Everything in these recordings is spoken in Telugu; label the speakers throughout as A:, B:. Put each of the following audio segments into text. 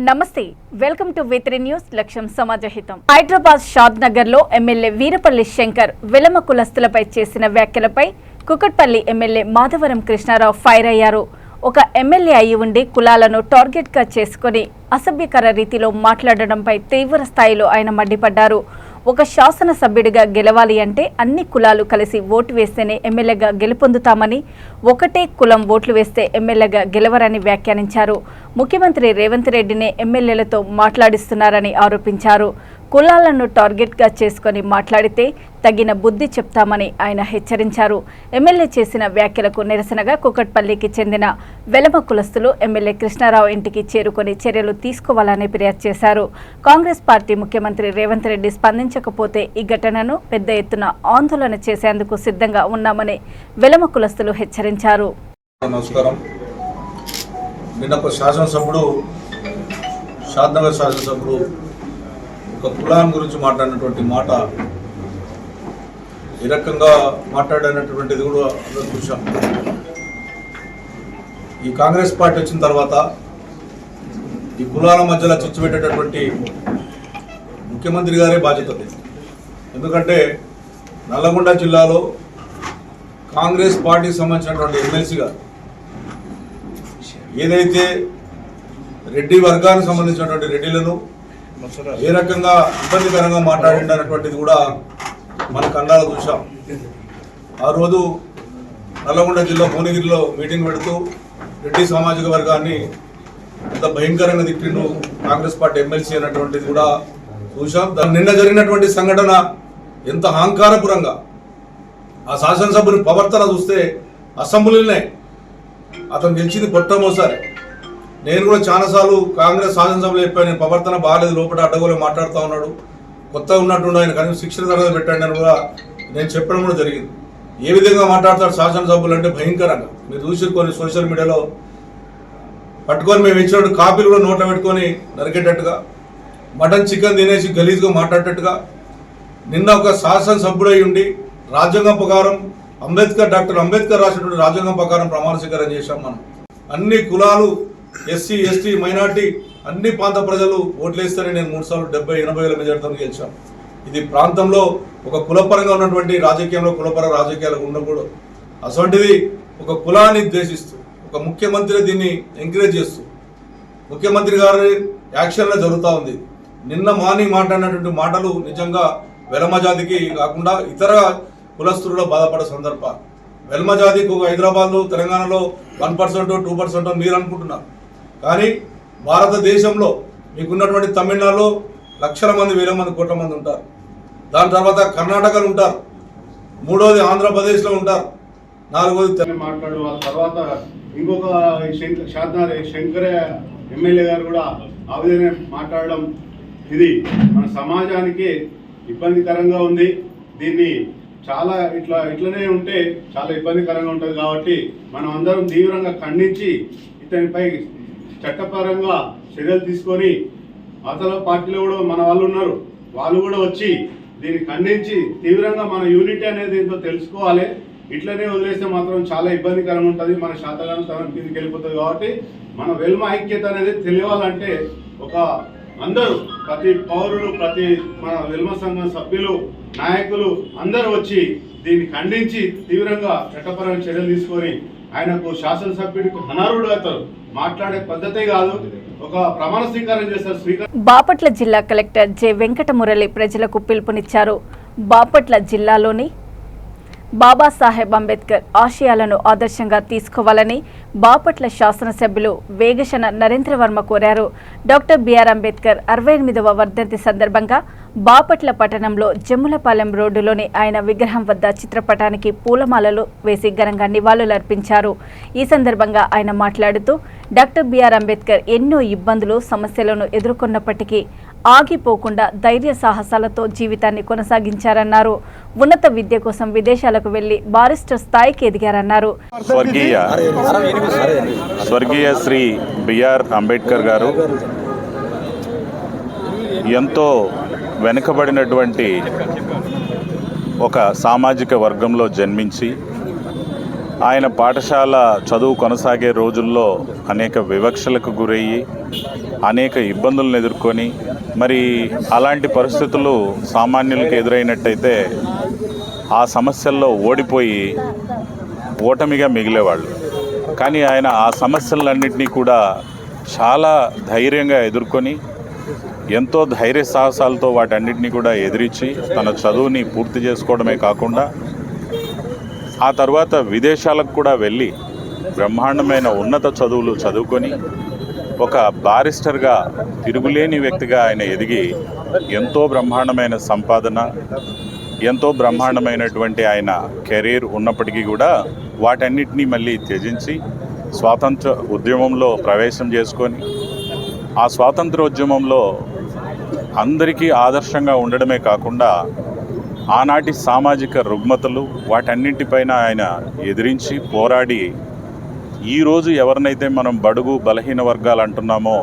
A: నమస్తే వెల్కమ్ టు V3 న్యూస్ లక్ష్యం సమాజహితం. హైదరాబాద్ షాద్ నగర్ లో ఎమ్మెల్యే వీరపల్లి శంకర్ వెలమ కులస్తులపై చేసిన వ్యాఖ్యలపై కుకట్పల్లి ఎమ్మెల్యే మాధవరం కృష్ణారావు ఫైర్ అయ్యారు. ఒక ఎమ్మెల్యే అయి ఉండి కులాలను టార్గెట్ గా చేసుకుని అసభ్యకర రీతిలో మాట్లాడడంపై తీవ్ర స్థాయిలో ఆయన మండిపడ్డారు. ఒక శాసనసభ్యుడిగా గెలవాలి అంటే అన్ని కులాలు కలిసి ఓటు వేస్తేనే ఎమ్మెల్యేగా గెలుపొందుతామని, ఒకటే కులం ఓట్లు వేస్తే ఎమ్మెల్యేగా గెలవరని వ్యాఖ్యానించారు. ముఖ్యమంత్రి రేవంత్ రెడ్డినే ఎమ్మెల్యేలతో మాట్లాడిస్తున్నారని ఆరోపించారు. కులాలను టార్గెట్గా చేసుకుని మాట్లాడితే తగిన బుద్ధి చెప్తామని ఆయన హెచ్చరించారు. ఎమ్మెల్యే చేసిన వ్యాఖ్యలకు నిరసనగా కుకట్పల్లికి చెందిన వెలమ కులస్తులు ఎమ్మెల్యే కృష్ణారావు ఇంటికి చేరుకొని చర్యలు తీసుకోవాలని ఫిర్యాదు చేశారు. కాంగ్రెస్ పార్టీ ముఖ్యమంత్రి రేవంత్ రెడ్డి స్పందించకపోతే ఈ ఘటనను పెద్ద ఎత్తున ఆందోళన చేసేందుకు సిద్ధంగా ఉన్నామని వెలమ కులస్తులు హెచ్చరించారు.
B: ఒక కులాన్ని గురించి మాట్లాడినటువంటి మాట ఈ రకంగా మాట్లాడినటువంటిది కూడా అందరూ చూసాం. ఈ కాంగ్రెస్ పార్టీ వచ్చిన తర్వాత ఈ కులాల మధ్యలో చిచ్చు పెట్టేటటువంటి ముఖ్యమంత్రి గారే బాధ్యత. ఎందుకంటే నల్లగొండ జిల్లాలో కాంగ్రెస్ పార్టీకి సంబంధించినటువంటి ఎమ్మెల్సీ గారు ఏదైతే రెడ్డి వర్గానికి సంబంధించినటువంటి రెడ్డిలను ఏ రకంగా ఇబ్బందికరంగా మాట్లాడినటువంటిది కూడా మన కన్నాలో చూసాం. ఆ రోజు నల్లగొండ జిల్లా భువనగిరిలో మీటింగ్ పెడుతూ రెడ్డి సామాజిక వర్గాన్ని ఎంత భయంకరంగా తిట్టిండు కాంగ్రెస్ పార్టీ ఎమ్మెల్సీ అన్నటువంటిది కూడా చూసాం. నిన్న జరిగినటువంటి సంఘటన ఎంత అహంకారపురంగా ఆ శాసనసభ్యుని ప్రవర్తన చూస్తే అసెంబ్లీలోనే అతను గెలిచింది మొట్టమొదటిసారి. నేను కూడా చాలాసార్లు కాంగ్రెస్ శాసనసభలో చెప్పాను, నేను ప్రవర్తన బాగాలేదు, లోపల అడ్డగోలు మాట్లాడుతూ ఉన్నాడు, కొత్తగా ఉన్నట్టుండి ఆయన కనీసం శిక్షణ తరగతి పెట్టండి అని కూడా నేను చెప్పడం కూడా జరిగింది. ఏ విధంగా మాట్లాడతాడు శాసనసభ్యులు అంటే భయంకరంగా. మీరు చూసి కొన్ని సోషల్ మీడియాలో పట్టుకొని మేము ఇచ్చినట్టు కాపీలు కూడా నోట్లో పెట్టుకొని నరికేటట్టుగా, మటన్ చికెన్ తినేసి గలీజ్గా మాట్లాడేటట్టుగా. నిన్న ఒక శాసనసభ్యుడై ఉండి రాజ్యాంగం ప్రకారం డాక్టర్ అంబేద్కర్ రాసినటువంటి రాజ్యాంగం ప్రకారం ప్రమాణ స్వీకారం చేశాం. మనం అన్ని కులాలు, ఎస్సీ, ఎస్టీ, మైనార్టీ అన్ని ప్రాంత ప్రజలు ఓట్లేస్తారని నేను 3 సార్లు 70-80 వేల మెజార్టీతో గెలిచాం. ఇది ప్రాంతంలో ఒక కులపరంగా ఉన్నటువంటి రాజకీయంలో కులపర రాజకీయాలు ఉండకూడదు. అటువంటిది ఒక కులాన్ని ద్వేషిస్తూ ఒక ముఖ్యమంత్రి దీన్ని ఎంకరేజ్ చేస్తూ ముఖ్యమంత్రి గారి యాక్షన్లో జరుగుతూ ఉంది. నిన్న మార్నింగ్ మాట్లాడినటువంటి మాటలు నిజంగా వెలమ జాతికి కాకుండా ఇతర కులస్తుల్లో బాధపడే సందర్భాలు. వెలమ జాతికి ఒక హైదరాబాద్లో తెలంగాణలో 1%, 2% మీరు అనుకుంటున్నారు. కానీ భారతదేశంలో మీకున్నటువంటి తమిళనాడులో లక్షల మంది, వేల మంది, కోట్ల మంది ఉంటారు. దాని తర్వాత కర్ణాటకలో ఉంటారు, మూడోది ఆంధ్రప్రదేశ్లో ఉంటారు, నాలుగోది
C: మాట్లాడు. వాళ్ళ తర్వాత ఇంకొక శంకర ఎమ్మెల్యే గారు కూడా ఆ విధంగా మాట్లాడడం ఇది మన సమాజానికి ఇబ్బందికరంగా ఉంది. దీన్ని చాలా ఇట్లనే ఉంటే చాలా ఇబ్బందికరంగా ఉంటుంది. కాబట్టి మనం అందరం తీవ్రంగా ఖండించి ఇతనిపై చట్టపరంగా చర్యలు తీసుకొని, అసలు పార్టీలో కూడా మన వాళ్ళు ఉన్నారు, వాళ్ళు కూడా వచ్చి దీన్ని ఖండించి తీవ్రంగా మన యూనిటీ అనేది ఏంటో తెలుసుకోవాలి. ఇట్లనే వదిలేస్తే మాత్రం చాలా ఇబ్బందికరంగా ఉంటుంది, మన శాతగానం తన కిందికి వెళ్ళిపోతుంది. కాబట్టి మన వెల్మ ఐక్యత అనేది తెలియాలంటే ఒక అందరూ, ప్రతి పౌరులు, ప్రతి మన వెల్మ సంఘం సభ్యులు, నాయకులు అందరూ వచ్చి దీన్ని ఖండించి తీవ్రంగా చట్టపరమైన చర్యలు తీసుకొని ఆయనకు శాసనసభ్యుడికి అనర్హుడు అవుతారు. మాట్లాడే పద్ధతే కాదు, ఒక ప్రమాణ స్వీకారం చేస్తారు.
A: బాపట్ల జిల్లా కలెక్టర్ జె వెంకటమురళి ప్రజలకు పిలుపునిచ్చారు. బాపట్ల జిల్లాలోని బాబాసాహెబ్ అంబేద్కర్ ఆశయాలను ఆదర్శంగా తీసుకోవాలని బాపట్ల శాసనసభ్యులు వేగశన నరేంద్రవర్మ కోరారు. డాక్టర్ బిఆర్ అంబేద్కర్ 68వ వర్ధంతి సందర్భంగా బాపట్ల పట్టణంలో జమ్ములపాలెం రోడ్డులోని ఆయన విగ్రహం వద్ద చిత్రపటానికి పూలమాలలు వేసి ఘనంగా నివాళులర్పించారు. ఈ సందర్భంగా ఆయన మాట్లాడుతూ డాక్టర్ బిఆర్ అంబేద్కర్ ఎన్నో ఇబ్బందులు, సమస్యలను ఎదుర్కొన్నప్పటికీ ఆగిపోకుండా ధైర్య సాహసాలతో జీవితాన్ని కొనసాగించారన్నారు. ఉన్నత విద్య కోసం విదేశాలకు వెళ్లి బారిస్టర్ స్థాయికి ఎదిగారన్నారు.
D: స్వర్గీయ శ్రీ బిఆర్ అంబేద్కర్ గారు ఎంతో వెనుకబడినటువంటి ఒక సామాజిక వర్గంలో జన్మించి ఆయన పాఠశాల చదువు కొనసాగే రోజుల్లో అనేక వివక్షలకు గురయ్యి అనేక ఇబ్బందులను ఎదుర్కొని మరి అలాంటి పరిస్థితులు సామాన్యులకు ఎదురైనట్టయితే ఆ సమస్యల్లో ఓడిపోయి ఓటమిగా మిగిలేవాళ్ళు. కానీ ఆయన ఆ సమస్యలన్నింటినీ కూడా చాలా ధైర్యంగా ఎదుర్కొని ఎంతో ధైర్య సాహసాలతో వాటన్నిటిని కూడా ఎదిరించి తన చదువుని పూర్తి చేసుకోవడమే కాకుండా ఆ తర్వాత విదేశాలకు కూడా వెళ్ళి బ్రహ్మాండమైన ఉన్నత చదువులు చదువుకొని ఒక బారిస్టర్గా తిరుగులేని వ్యక్తిగా ఆయన ఎదిగి ఎంతో బ్రహ్మాండమైన సంపాదన, ఎంతో బ్రహ్మాండమైనటువంటి ఆయన కెరీర్ ఉన్నప్పటికీ కూడా వాటన్నిటినీ మళ్ళీ త్యజించి స్వాతంత్ర ఉద్యమంలో ప్రవేశం చేసుకొని ఆ స్వాతంత్రోద్యమంలో అందరికీ ఆదర్శంగా ఉండడమే కాకుండా ఆనాటి సామాజిక రుగ్మతలు వాటన్నింటిపైన ఆయన ఎదిరించి పోరాడి ఈరోజు ఎవరినైతే మనం బడుగు బలహీన వర్గాలు అంటున్నామో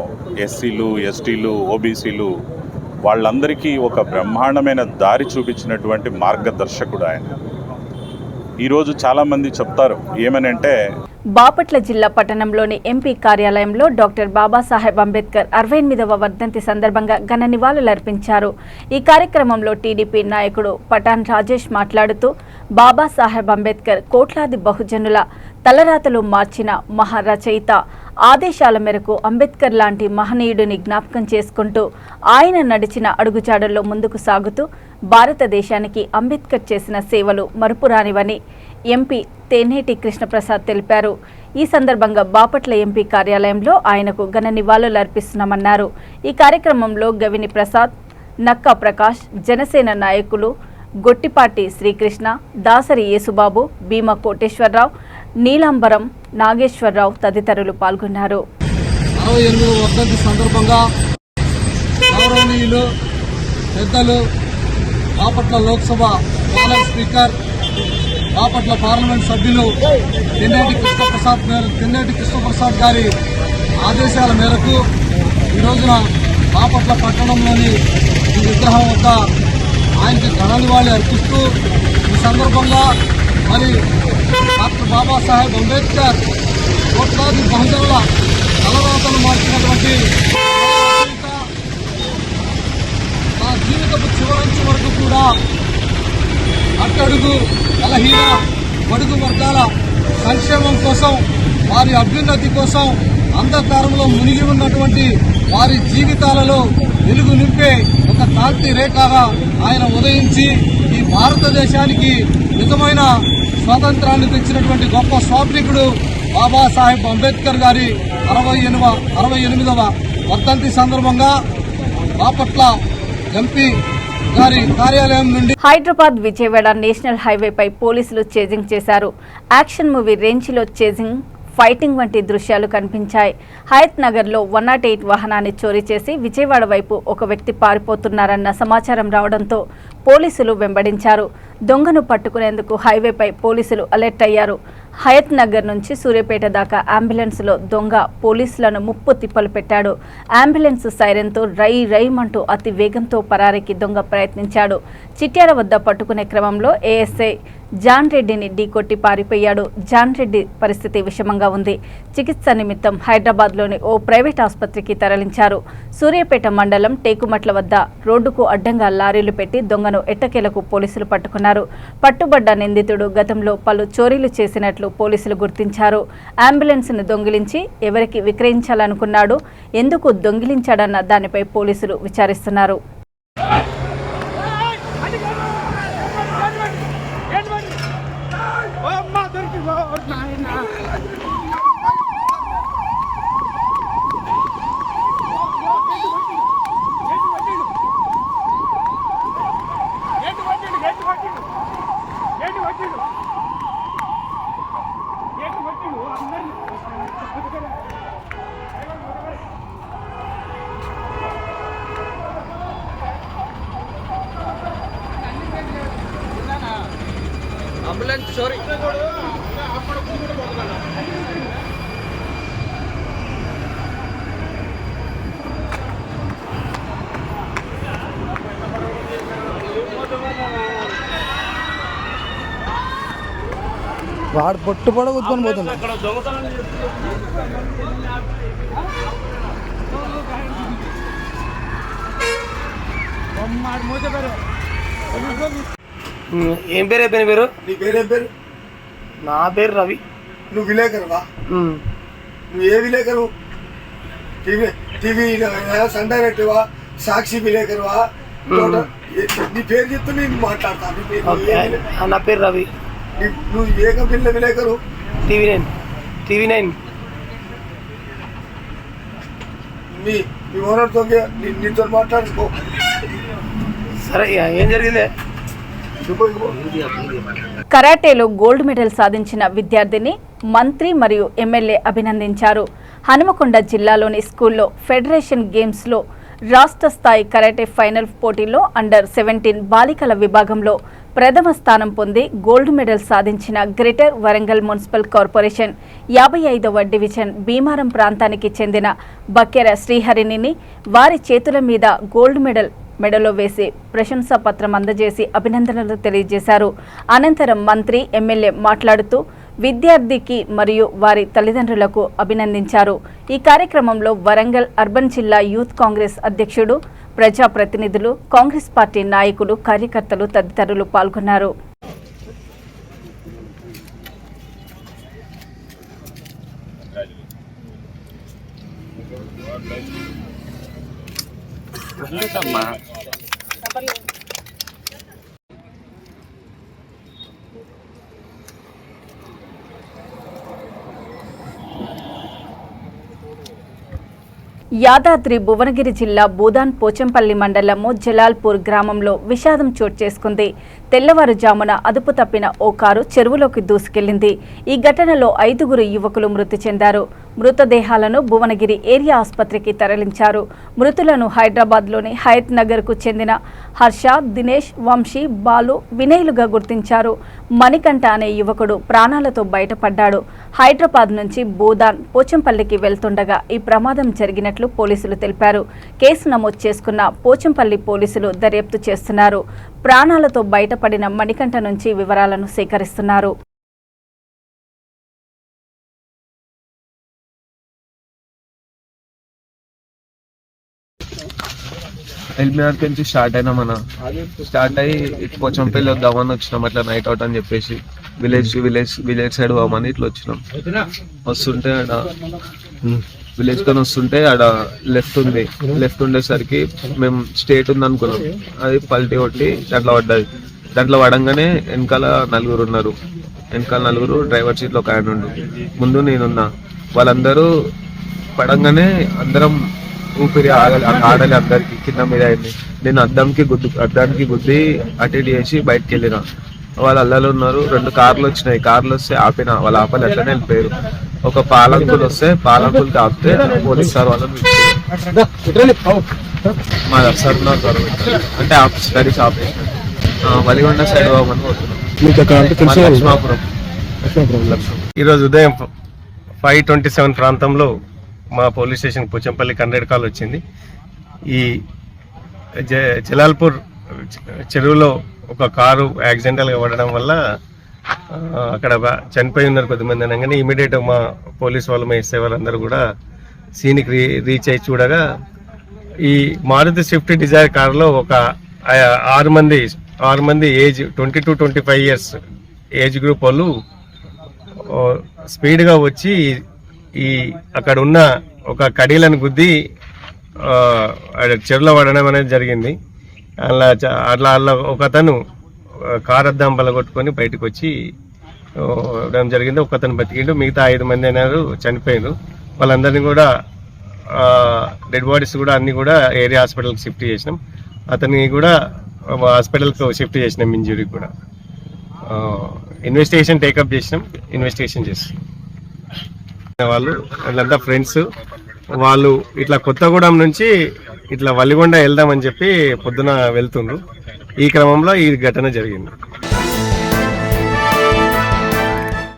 D: ఎస్సీలు, ఎస్టీలు, ఓబీసీలు వాళ్ళందరికీ ఒక బ్రహ్మాండమైన దారి చూపించినటువంటి మార్గదర్శకుడు ఆయన. ఈరోజు చాలామంది చెప్తారు ఏమనంటే
A: బాపట్ల జిల్లా పట్టణంలోని ఎంపీ కార్యాలయంలో డాక్టర్ బాబాసాహెబ్ అంబేద్కర్ 68వ వర్ధంతి సందర్భంగా ఘన నివాళులర్పించారు. ఈ కార్యక్రమంలో టీడీపీ నాయకుడు పఠాన్ రాజేష్ మాట్లాడుతూ బాబాసాహెబ్ అంబేద్కర్ కోట్లాది బహుజనుల తలరాతలు మార్చిన మహారచయిత. ఆదేశాల మేరకు అంబేద్కర్ లాంటి మహనీయుడిని జ్ఞాపకం చేసుకుంటూ ఆయన నడిచిన అడుగుజాడల్లో ముందుకు సాగుతూ భారతదేశానికి అంబేద్కర్ చేసిన సేవలు మరుపురానివని ఎంపీ తేనేటి కృష్ణప్రసాద్ తెలిపారు. ఈ సందర్భంగా బాపట్ల ఎంపీ కార్యాలయంలో ఆయనకు ఘన నివాళులు అర్పిస్తున్నామన్నారు. ఈ కార్యక్రమంలో గవిని ప్రసాద్, నక్కా ప్రకాష్, జనసేన నాయకులు గొట్టిపాటి శ్రీకృష్ణ, దాసరి యేసుబాబు, భీమా కోటేశ్వరరావు, నీలాంబరం నాగేశ్వరరావు తదితరులు పాల్గొన్నారు.
E: 68వ వర్ధంతి సందర్భంగా గౌరవనీయులు పెద్దలు Bapatla Lok Sabha parliament speaker, Bapatla parliament సభ్యులు తెన్నేటి కృష్ణప్రసాద్ గారి ఆదేశాల మేరకు ఈ రోజున బాపట్ల పట్టణంలోని ఈ విగ్రహం వద్ద ఆయనకి ఘన నివాళి అర్పిస్తూ ఈ సందర్భంగా మరి డాక్టర్ బాబాసాహెబ్ అంబేద్కర్ కోట్లాది బహుజనుల తలరాతలు మార్చినటువంటి నా జీవితపు చివరంచు వరకు కూడా అట్టడుగు బలహీన బడుగు వర్గాల సంక్షేమం కోసం, వారి అభ్యున్నతి కోసం అంధకారంలో మునిగి ఉన్నటువంటి వారి జీవితాలలో వెలుగు నింపే ఒక కాంతి రేఖగా ఆయన ఉదయించి ఈ భారతదేశానికి నిజమైన స్వాతంత్రాన్ని తెచ్చినటువంటి గొప్ప స్వాప్నికుడు బాబాసాహెబ్ అంబేద్కర్ గారి 68వ వర్ధంతి సందర్భంగా బాపట్ల ఎంపీ గారి కార్యాలయం నుండి
A: హైదరాబాద్ విజయవాడ నేషనల్ హైవేపై పోలీసులు చేజింగ్ చేశారు. యాక్షన్ మూవీ రేంజ్లో చేజింగ్, ఫైటింగ్ వంటి దృశ్యాలు కనిపించాయి. హయత్ నగర్లో 108 వాహనాన్ని చోరీ చేసి విజయవాడ వైపు ఒక వ్యక్తి పారిపోతున్నారన్న సమాచారం రావడంతో పోలీసులు వెంబడించారు. దొంగను పట్టుకునేందుకు హైవేపై పోలీసులు అలర్ట్ అయ్యారు. హయత్ నగర్ నుంచి సూర్యాపేట దాకా అంబులెన్స్లో దొంగ పోలీసులను ముప్పు తిప్పలు పెట్టాడు. అంబులెన్స్ సైరన్తో రై రైమంటూ అతి వేగంతో పరారీకి దొంగ ప్రయత్నించాడు. చిట్యాల వద్ద పట్టుకునే క్రమంలో ఏఎస్ఐ జాన్ రెడ్డిని ఢీకొట్టి పారిపోయాడు. జాన్ రెడ్డి పరిస్థితి విషమంగా ఉంది. చికిత్స నిమిత్తం హైదరాబాద్లోని ఓ ప్రైవేట్ ఆసుపత్రికి తరలించారు. సూర్యాపేట మండలం టేకుమట్ల వద్ద రోడ్డుకు అడ్డంగా లారీలు పెట్టి దొంగను ఎట్టకేలకు పోలీసులు పట్టుకున్నారు. పట్టుబడ్డ నిందితుడు గతంలో పలు చోరీలు చేసినట్లు పోలీసులు గుర్తించారు. అంబులెన్స్ను దొంగిలించి ఎవరికి విక్రయించాలనుకున్నాడు, ఎందుకు దొంగిలించాడన్న దానిపై పోలీసులు విచారిస్తున్నారు.
E: అంబులెన్స్ చోరీ
F: వాడు పొట్టు పొడ కూర్చొని పోతున్నాడు.
G: ఏం పేరు అయిపోయిన పేరు?
F: నీ పేరేం పేరు?
G: నా పేరు రవి.
F: నువ్వు విలేకరువా? నువ్వు ఏ విలేకరు? TV sun డైరెక్టర్వా? సాక్షి విలేకరువా? నీ పేరు చెప్తే నేను మాట్లాడతాను.
G: నా పేరు రవి.
F: నువ్వు ఏ కంపెనీలో విలేకరు?
G: టీవీ9.
F: మీ ఓనర్తో నీతో మాట్లాడుకో.
G: సరే, ఏం జరిగిందే?
A: కరాటేలో గోల్డ్ మెడల్ సాధించిన విద్యార్థిని మంత్రి మరియు ఎమ్మెల్యే అభినందించారు. హనుమకొండ జిల్లాలోని స్కూల్లో ఫెడరేషన్ గేమ్స్లో రాష్ట్ర స్థాయి కరాటే ఫైనల్ పోటీల్లో అండర్-17 బాలికల విభాగంలో ప్రథమ స్థానం పొంది గోల్డ్ మెడల్ సాధించిన గ్రేటర్ వరంగల్ మున్సిపల్ కార్పొరేషన్ 55వ డివిజన్ భీమారం ప్రాంతానికి చెందిన బక్కెర శ్రీహరిణిని వారి చేతుల మీద గోల్డ్ మెడలో వేసి ప్రశంసా పత్రం అందజేసి అభినందనలు తెలియజేశారు. అనంతరం మంత్రి, ఎమ్మెల్యే మాట్లాడుతూ విద్యార్థికి మరియు వారి తల్లిదండ్రులకు అభినందించారు. ఈ కార్యక్రమంలో వరంగల్ అర్బన్ జిల్లా యూత్ కాంగ్రెస్ అధ్యక్షుడు, ప్రజాప్రతినిధులు, కాంగ్రెస్ పార్టీ నాయకులు, కార్యకర్తలు తదితరులు పాల్గొన్నారు. యాదాద్రి భువనగిరి జిల్లా బూదాన్ పోచంపల్లి మండలము జలాల్పూర్ గ్రామంలో విషాదం చోటు చేసుకుంది. తెల్లవారుజామున అదుపు తప్పిన ఓ కారు చెరువులోకి దూసుకెళ్లింది. ఈ ఘటనలో 5గురు యువకులు మృతి చెందారు. మృతదేహాలను భువనగిరి ఏరియా ఆసుపత్రికి తరలించారు. మృతులను హైదరాబాద్లోని హయత్ నగర్కు చెందిన హర్ష, దినేష్, వంశీ, బాలు, వినయ్లుగా గుర్తించారు. మణికంఠ అనే యువకుడు ప్రాణాలతో బయటపడ్డాడు. హైదరాబాద్ నుంచి బూదాన్ పోచంపల్లికి వెళ్తుండగా ఈ ప్రమాదం జరిగినట్లు పోలీసులు తెలిపారు. కేసు నమోదు చేసుకున్న పోచంపల్లి పోలీసులు దర్యాప్తు చేస్తున్నారు. ప్రాణాలతో బయటపడిన మణికంఠ నుంచి వివరాలను సేకరిస్తున్నారు.
H: ఎల్బీఆర్ నుంచి స్టార్ట్ అయినా స్టార్ట్ అయ్యి పోచంపల్లి వద్దామని వచ్చినాం. అట్లా నైట్ అవుట్ అని చెప్పేసి విలేజ్ సైడ్ పోమని ఇట్లా వచ్చినాం. వస్తుంటే ఆడ విలేజ్ కొని వస్తుంటే ఆడ లెఫ్ట్ ఉండేసరికి మేము స్టేట్ ఉంది అనుకున్నాం. అది పల్టీ కొట్టి దాంట్లో పడంగానే వెనకాల 4 ఉన్నారు. వెనకాల 4 డ్రైవర్ సీట్లో ఒక ఆయన ఉండు, ముందు నేనున్నా. వాళ్ళందరూ పడంగానే అందరం ఊపిరి ఆడలే, అందరికి కింద మీద అయింది. నేను అద్దానికి గుద్ది అటు ఇటు చేసి బయటకు వెళ్ళిన. వాళ్ళు అల్లలో ఉన్నారు. 2 కార్లు వచ్చినాయి. కార్లు వస్తే ఆపిన, వాళ్ళు ఆపలు ఎట్లనే వెళ్ళిపోయారు. ఒక పాలంకులు వస్తే పాలంకులకి ఆపితే పోలీస్ సార్ వాళ్ళని మా సర్నార్ అంటే స్టడీస్ ఆపేసిన వలిగొండ సైడ్ పోమని పోతున్నాం.
I: ఈరోజు ఉదయం 5:27 ప్రాంతంలో మా పోలీస్ స్టేషన్ పోచంపల్లి 100 కాల్ వచ్చింది. ఈ జలాల్పూర్ చెరువులో ఒక కారు యాక్సిడెంటల్గా పడడం వల్ల అక్కడ చనిపోయి ఉన్నారు కొద్దిమంది అనగానే ఇమీడియట్ మా పోలీస్ వాళ్ళు, మా ఎస్ఐ వాళ్ళందరూ కూడా సీన్కి రీచ్ అయ్యి చూడగా ఈ మారుతి స్విఫ్ట్ డిజైర్ కారులో ఒక 6 మంది age 20 to 25 years age group వాళ్ళు స్పీడ్గా వచ్చి ఈ అక్కడ ఉన్న ఒక కడీలను గుద్ది చెరువులో పడడం అనేది జరిగింది. అట్లా ఒక అతను కారు అద్దం పలగొట్టుకొని బయటకు వచ్చి జరిగింది. ఒక అతను బతికిండు, మిగతా 5 మంది అయినారు చనిపోయారు. వాళ్ళందరినీ కూడా డెడ్ బాడీస్ కూడా అన్ని కూడా ఏరియా హాస్పిటల్కి షిఫ్ట్ చేసినాం. అతనికి కూడా హాస్పిటల్కి షిఫ్ట్ చేసినాం. ఇంజురీకి కూడా ఇన్వెస్టిగేషన్ టేకప్ చేసినాం. ఇన్వెస్టిగేషన్ చేస్తాం. వాళ్ళంతా ఫ్రెండ్స్. వాళ్ళు ఇట్లా కొత్తగూడెం నుంచి ఇట్లా వలిగొండ వెళ్దామని చెప్పి పొద్దున వెళ్తుండ్రు. ఈ క్రమంలో ఈ ఘటన జరిగింది.